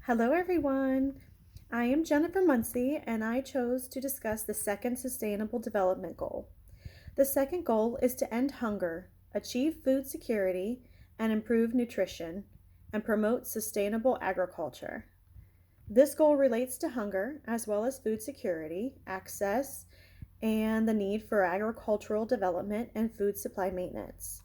Hello, everyone. I am Jennifer Muncie, and I chose to discuss the second Sustainable Development Goal. The second goal is to end hunger, achieve food security, and improve nutrition, and promote sustainable agriculture. This goal relates to hunger as well as food security, access, and the need for agricultural development and food supply maintenance.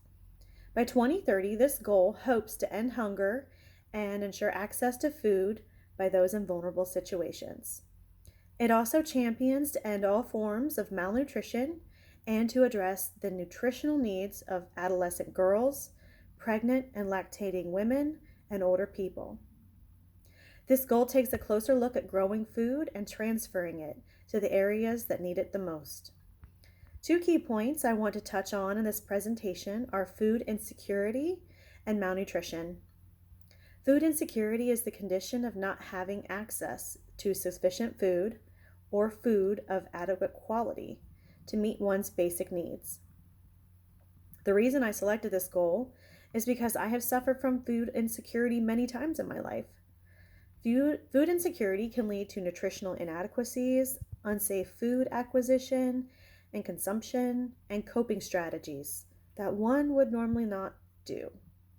By 2030, this goal hopes to end hunger and ensure access to food by those in vulnerable situations. It also champions to end all forms of malnutrition and to address the nutritional needs of adolescent girls, pregnant and lactating women, and older people. This goal takes a closer look at growing food and transferring it to the areas that need it the most. Two key points I want to touch on in this presentation are food insecurity and malnutrition. Food insecurity is the condition of not having access to sufficient food or food of adequate quality to meet one's basic needs. The reason I selected this goal is because I have suffered from food insecurity many times in my life. Food insecurity can lead to nutritional inadequacies, unsafe food acquisition and consumption, and coping strategies that one would normally not do,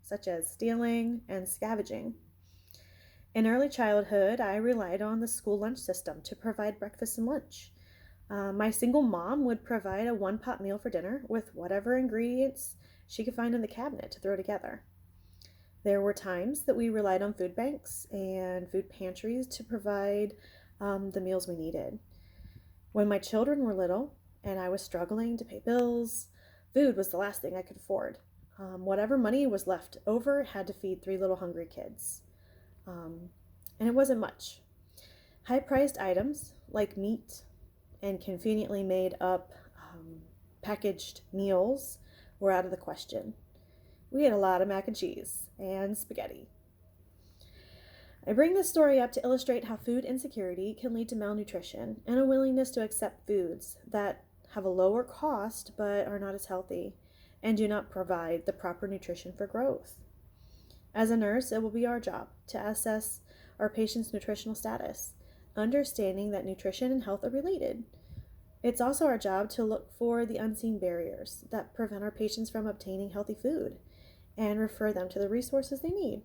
such as stealing and scavenging. In early childhood, I relied on the school lunch system to provide breakfast and lunch. My single mom would provide a one-pot meal for dinner with whatever ingredients she could find in the cabinet to throw together. There were times that we relied on food banks and food pantries to provide the meals we needed. When my children were little and I was struggling to pay bills, food was the last thing I could afford. Whatever money was left over had to feed three little hungry kids. And it wasn't much. High-priced items like meat and conveniently made up packaged meals were out of the question. We had a lot of mac and cheese and spaghetti. I bring this story up to illustrate how food insecurity can lead to malnutrition and a willingness to accept foods that have a lower cost but are not as healthy and do not provide the proper nutrition for growth. As a nurse, it will be our job to assess our patient's nutritional status, understanding that nutrition and health are related. It's also our job to look for the unseen barriers that prevent our patients from obtaining healthy food and refer them to the resources they need.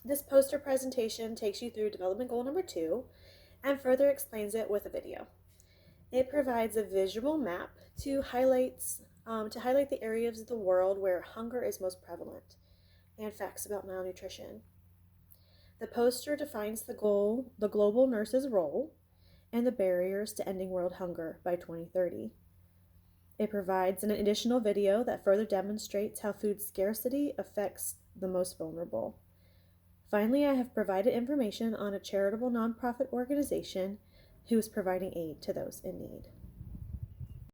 This poster presentation takes you through development goal number 2 and further explains it with a video. It provides a visual map to highlight the areas of the world where hunger is most prevalent and facts about malnutrition. The poster defines the goal, the global nurse's role, and the barriers to ending world hunger by 2030. It provides an additional video that further demonstrates how food scarcity affects the most vulnerable. Finally, I have provided information on a charitable nonprofit organization who is providing aid to those in need.